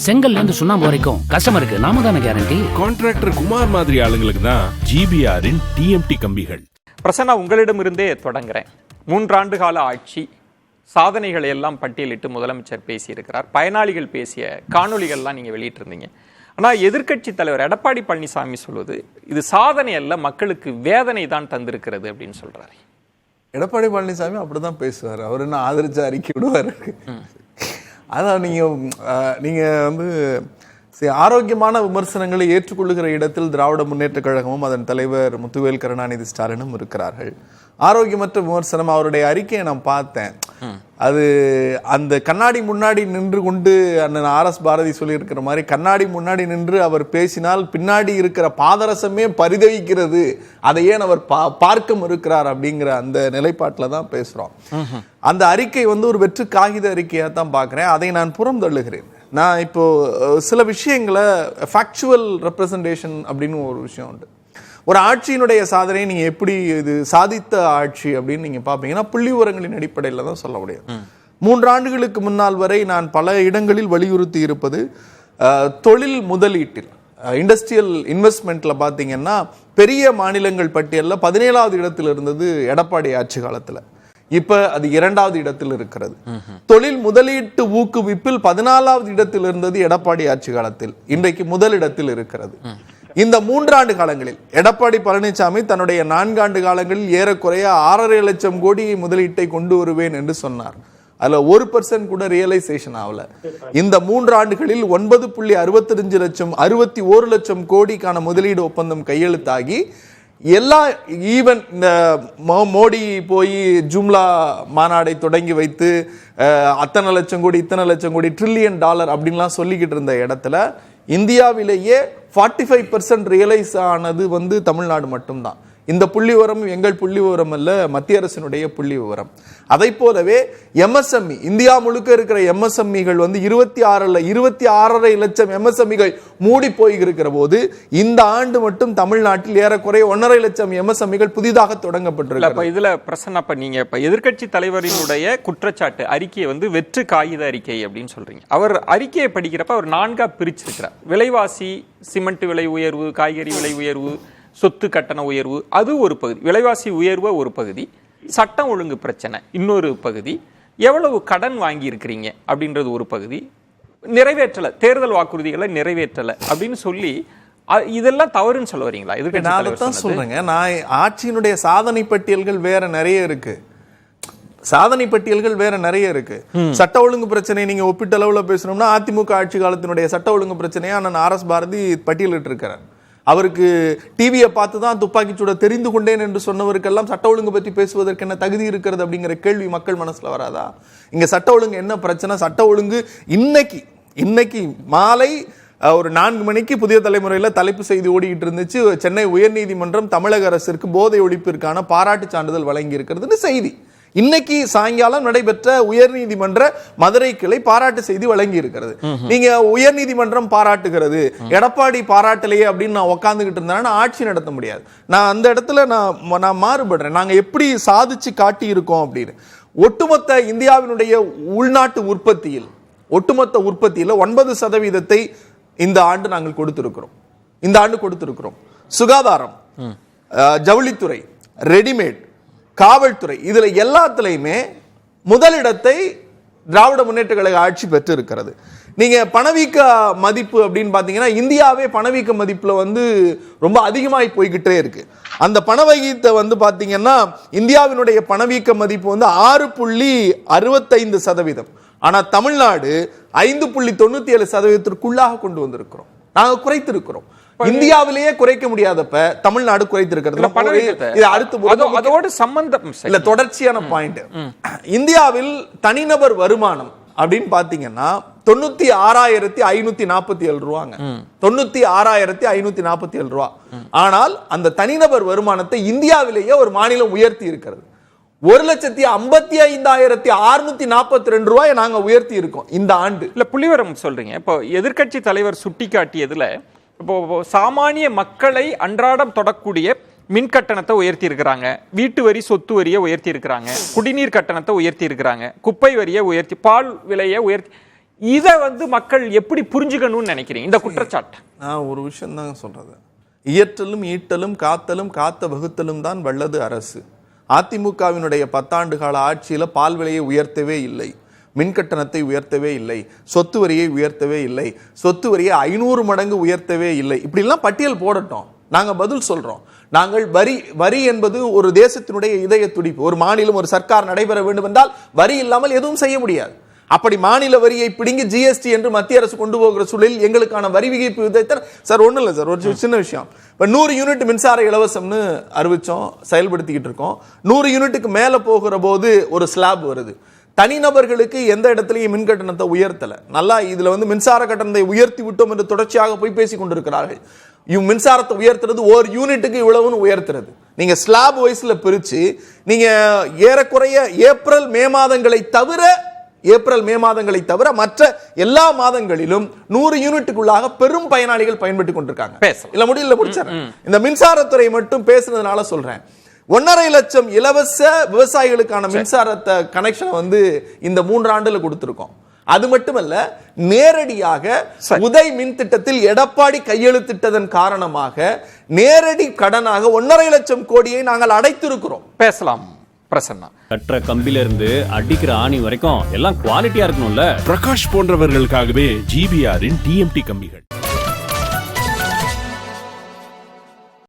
செங்கல்ல இருந்து சுண்ணாம்பு வரைக்கும் கஸ்டமருக்கு நாம தானே கேரண்டி. கான்ட்ராக்டர் குமார் மாதிரி ஆளுங்களுக்கு தான் ஜிபிஆரின் டிஎம்டி கம்பிகள். பிரசன்னா, உங்களிடமிருந்தே தொடங்குறேன். 3 ஆண்டு கால ஆட்சி சாதனைகளை எல்லாம் பட்டியலிட்டு முதலமைச்சர் பேசியிருக்கிறார். பயனாளிகள் பேசிய காணொலிகள்லாம் நீங்கள் வெளியிட்டிருந்தீங்க. ஆனால் எதிர்க்கட்சி தலைவர் எடப்பாடி பழனிசாமி சொல்வது இது சாதனை அல்ல, மக்களுக்கு வேதனை தான் தந்திருக்கிறது அப்படின்னு சொல்றாரு. எடப்பாடி பழனிசாமி அப்படிதான் பேசுவார். அவர் என்ன ஆதரிச்சு அறிக்கை விடுவார். அதான் நீங்க வந்து ஆரோக்கியமான விமர்சனங்களை ஏற்றுக்கொள்ளுகிற இடத்தில் திராவிட முன்னேற்ற கழகமும் அதன் தலைவர் முத்துவேல் கருணாநிதி ஸ்டாலினும் இருக்கிறார்கள். ஆரோக்கியமற்ற விமர்சனம் அவருடைய அறிக்கையை நான் பார்த்தேன். அது அந்த கண்ணாடி முன்னாடி நின்று கொண்டு அண்ணன் RS பாரதி சொல்லியிருக்கிற மாதிரி கண்ணாடி முன்னாடி நின்று அவர் பேசினால் பின்னாடி இருக்கிற பாதரசமே பரிதவிக்கிறது, அதை ஏன் அவர் பார்க்க இருக்கிறார் அப்படிங்கிற அந்த நிலைப்பாட்டில் தான் பேசுறோம். அந்த அறிக்கை வந்து ஒரு வெற்று காகித அறிக்கையாக தான் பார்க்குறேன். அதை நான் புறம் தள்ளுகிறேன். நான் இப்போ சில விஷயங்களை ஃபேக்சுவல் ரெப்ரசன்டேஷன் அப்படின்னு ஒரு விஷயம் உண்டு. ஒரு ஆட்சியினுடைய சாதனையை நீங்க எப்படி இது சாதித்த ஆட்சி அப்படின்னு நீங்க பாப்பீங்கன்னா புள்ளி விவரங்களின் அடிப்படையில் தான் சொல்ல முடியும். 3 ஆண்டுகளுக்கு முன்னால் வரை நான் பல இடங்களில் வலியுறுத்தி இருப்பது தொழில் முதலீட்டில் இண்டஸ்ட்ரியல் இன்வெஸ்ட்மெண்ட்ல பாத்தீங்கன்னா பெரிய மாநிலங்கள் பட்டியலில் 17வது இடத்தில் இருந்தது எடப்பாடி ஆட்சி காலத்துல. இப்ப அது 2வது இடத்தில் இருக்கிறது. தொழில் முதலீட்டு ஊக்குவிப்பில் 14வது இடத்தில் இருந்தது எடப்பாடி ஆட்சி காலத்தில், இன்றைக்கு முதலிடத்தில் இருக்கிறது. இந்த 3 ஆண்டு காலங்களில் எடப்பாடி பழனிசாமி தன்னுடைய 4 ஆண்டு காலங்களில் ஏறக்குறைய 6.5 லட்சம் கோடி முதலீட்டை கொண்டு வருவேன் என்று சொன்னார். அதுல 1% கூட ரியலைசேஷன் ஆகல. இந்த 3 ஆண்டுகளில் 9.65 லட்சம் 61 லட்சம் கோடிக்கான முதலீடு ஒப்பந்தம் கையெழுத்தாகி எல்லா ஈவன் இந்த மோடி போய் ஜும்லா மாநாடை தொடங்கி வைத்து அத்தனை லட்சம் கோடி இத்தனை லட்சம் கோடி $1 trillion அப்படின்லாம் சொல்லிக்கிட்டு இருந்த இடத்துல இந்தியாவிலேயே 45% ரியலைஸ் ஆனது வந்து தமிழ்நாடு மட்டும்தான். இந்த புள்ளி விவரம் எங்கள் புள்ளி விவரம் அல்ல, மத்திய அரசினுடைய புள்ளி விவரம். அதை போலவே MSME இந்தியா முழுக்க இருக்கிற MSMEகள் வந்து 26.5 லட்சம் MSMEகள் மூடி போய் இருக்கிற போது இந்த ஆண்டு மட்டும் தமிழ்நாட்டில் ஏறக்குறைய 1.5 லட்சம் MSMEகள் புதிதாக தொடங்கப்பட்டிருக்கு. இதுல பிரசன்னா, நீங்க எதிர்க்கட்சி தலைவரினுடைய குற்றச்சாட்டு அறிக்கையை வந்து வெற்று காகித அறிக்கை அப்படின்னு சொல்றீங்க. அவர் அறிக்கையை படிக்கிறப்ப அவர் 4ஆ பிரிச்சிருக்கிறார். விலைவாசி, சிமெண்ட் விலை உயர்வு, காய்கறி விலை உயர்வு, சொத்து கட்டண உயர்வு அது ஒரு பகுதி, விலைவாசி உயர்வு ஒரு பகுதி, சட்டம் ஒழுங்கு பிரச்சனை இன்னொரு பகுதி, எவ்வளவு கடன் வாங்கி இருக்கிறீங்க அப்படின்றது ஒரு பகுதி, நிறைவேற்றல தேர்தல் வாக்குறுதிகளை நிறைவேற்றல அப்படின்னு சொல்லி இதெல்லாம் தவறுன்னு சொல்ல வரீங்களா? இதுக்கு சொல்றேங்க. நான் ஆட்சியினுடைய சாதனை பட்டியல்கள் வேற நிறைய இருக்கு. சாதனை பட்டியல்கள் வேற நிறைய இருக்கு. சட்ட ஒழுங்கு பிரச்சனை நீங்க ஒப்பிட்டளவுல பேசணும்னா அதிமுக ஆட்சி காலத்தினுடைய சட்ட ஒழுங்கு பிரச்சனையா நான் RS பாரதி பட்டியலிட்டு இருக்கிறேன். அவருக்கு டிவியை பார்த்து தான் துப்பாக்கி சூட தெரிந்து கொண்டேன் என்று சொன்னவருக்கெல்லாம் சட்ட ஒழுங்கு பற்றி பேசுவதற்கு என்ன தகுதி இருக்கிறது அப்படிங்கிற கேள்வி மக்கள் மனசுல வராதா? இங்க சட்ட ஒழுங்கு என்ன பிரச்சனை? சட்ட ஒழுங்கு இன்னைக்கு மாலை ஒரு 4 மணிக்கு புதிய தலைமுறையில் தலைப்பு செய்தி ஓடிக்கிட்டு இருந்துச்சு. சென்னை உயர்நீதிமன்றம் தமிழக அரசிற்கு போதை ஒழிப்பிற்கான பாராட்டு சான்றிதழ் வழங்கி இருக்கிறதுன்னு செய்தி. இன்னைக்கு சாயங்காலம் நடைபெற்ற உயர்நீதிமன்ற மதுரை கிளை பாராட்டு செய்தி வழங்கி இருக்கிறது. நீங்க உயர்நீதிமன்றம் பாராட்டுகிறது, எடப்பாடி பாராட்டலையே அப்படின்னு நான் உட்காந்துக்கிட்டு இருந்தா ஆட்சி நடத்த முடியாது. நான் அந்த இடத்துல நான் மாறுபடுறேன். நாங்க எப்படி சாதிச்சு காட்டி இருக்கோம் அப்படின்னு. ஒட்டுமொத்த இந்தியாவினுடைய உள்நாட்டு உற்பத்தியில் 9% இந்த ஆண்டு நாங்கள் கொடுத்திருக்கிறோம். சுகாதாரம், ஜவுளித்துறை, ரெடிமேட், காவல்துறை, இதுல எல்லாத்திலையுமே முதலிடத்தை திராவிட முன்னேற்ற கழக ஆட்சி பெற்று இருக்கிறது. நீங்க பணவீக்க மதிப்பு அப்படின்னு பாத்தீங்கன்னா இந்தியாவே பணவீக்க மதிப்புல வந்து ரொம்ப அதிகமாகி போய்கிட்டே இருக்கு. அந்த பணவீக்கத்தை வந்து பாத்தீங்கன்னா இந்தியாவினுடைய பணவீக்க மதிப்பு வந்து 6.65%. ஆனா தமிழ்நாடு 5.97%க்குள்ளாக கொண்டு வந்திருக்கிறோம். நாங்க குறைத்திருக்கிறோம். இந்தியாவிலேயே குறைக்க முடியாதப்ப தமிழ்நாடு குறைத்திருக்கிறது. அதோடு சம்பந்தம் இல்ல, தொடர்ச்சியான பாயிண்ட். இந்தியாவில் தனிநபர் வருமானம் அப்படின்னு பாத்தீங்கன்னா 96,547 ரூபாங்க. 96,547 ரூபா. ஆனால் அந்த தனிநபர் வருமானத்தை இந்தியாவிலேயே ஒரு மாநிலம் உயர்த்தி இருக்கிறது. 1,55,642 ரூபாயை நாங்க உயர்த்தி இருக்கோம் இந்த ஆண்டு. இல்ல புள்ளிவரம் சொல்றீங்க. இப்போ எதிர்க்கட்சி தலைவர் சுட்டி காட்டியதுல இப்போ சாமானிய மக்களை அன்றாடம் தொடக்கூடிய மின் கட்டணத்தை உயர்த்தி இருக்கிறாங்க, வீட்டு வரி சொத்து வரியை உயர்த்தி இருக்கிறாங்க, குடிநீர் கட்டணத்தை உயர்த்தி இருக்கிறாங்க, குப்பை வரியை உயர்த்தி, பால் விலையை உயர்த்தி, இதை வந்து மக்கள் எப்படி புரிஞ்சுக்கணும்னு நினைக்கிறீங்க இந்த குற்றச்சாட்டு? நான் ஒரு விஷயம் தாங்க சொல்றது. இயற்றலும் ஈட்டலும் காத்தலும் காத்த வகுத்தலும் தான் வல்லது அரசு. அதிமுகவினுடைய 10 ஆண்டு கால ஆட்சியில பால் விலையை உயர்த்தவே இல்லை, மின் கட்டணத்தை உயர்த்தவே இல்லை, சொத்து வரியை உயர்த்தவே இல்லை, சொத்து வரியை 500 மடங்கு உயர்த்தவே இல்லை. இப்படிலாம் பட்டியல் போடட்டும், நாங்க பதில் சொல்றோம். நாங்கள் வரி என்பது ஒரு தேசத்தினுடைய இதய துடிப்பு. ஒரு மாநிலம் ஒரு சர்க்கார் நடைபெற வேண்டும் என்றால் வரி இல்லாமல் எதுவும் செய்ய முடியாது. அப்படி மாநில வரியை பிடிங்கி ஜிஎஸ்டி என்று மத்திய அரசு கொண்டு போகிற சூழலில் எங்களுக்கான வரி விகிப்பு விதத்தை சார் ஒன்றும் இல்லை சார், ஒரு சின்ன விஷயம். இப்போ 100 யூனிட் மின்சார இலவசம்னு அறிவிச்சோம், செயல்படுத்திக்கிட்டு இருக்கோம். 100 யூனிட்டுக்கு மேலே போகிற போது ஒரு ஸ்லாப் வருது. தனிநபர்களுக்கு எந்த இடத்துலையும் மின் கட்டணத்தை உயர்த்தலை. நல்லா இதுல வந்து மின்சார கட்டணத்தை உயர்த்தி விட்டோம் என்று தொடர்ச்சியாக போய் பேசிக் கொண்டிருக்கிறார்கள். மின்சாரத்தை உயர்த்துறது ஒரு யூனிட்டுக்கு இவ்வளவுன்னு உயர்த்துறது. நீங்க ஸ்லாப் வைஸ்ல பிரிச்சு நீங்க ஏறக்குறைய ஏப்ரல் மே மாதங்களை தவிர மற்ற எல்லா மாதங்களிலும் 100 யூனிட்டுக்குள்ளாக பெரும் பயனாளிகள் பயன்படுத்திக் கொண்டிருக்காங்க. இல்ல முடியல முடிச்சாரு. இந்த மின்சாரத்துறை மட்டும் பேசுனதுனால சொல்றேன். 1.5 லட்சம் இலவச விவசாயிகளுக்கான மின்சாரத்தை கனெக்ஷன் வந்து இந்த 3 ஆண்டுல கொடுத்திருக்கோம். அது மட்டுமல்ல, நேரடியாக உதய் மின் திட்டத்தில் எடப்பாடி கையெழுத்திட்டதன் காரணமாக நேரடி கடனாக 1.5 லட்சம் கோடியை நாங்கள் அடைத்திருக்கிறோம். பேசலாம் பிரசன்னா. கற்ற கம்பில இருந்து அடிக்கிற ஆணி வரைக்கும் எல்லாம் குவாலிட்டியா இருக்கணும்ல. பிரகாஷ் போன்றவர்களுக்காகவே GBRன் TMT கம்பிகள்.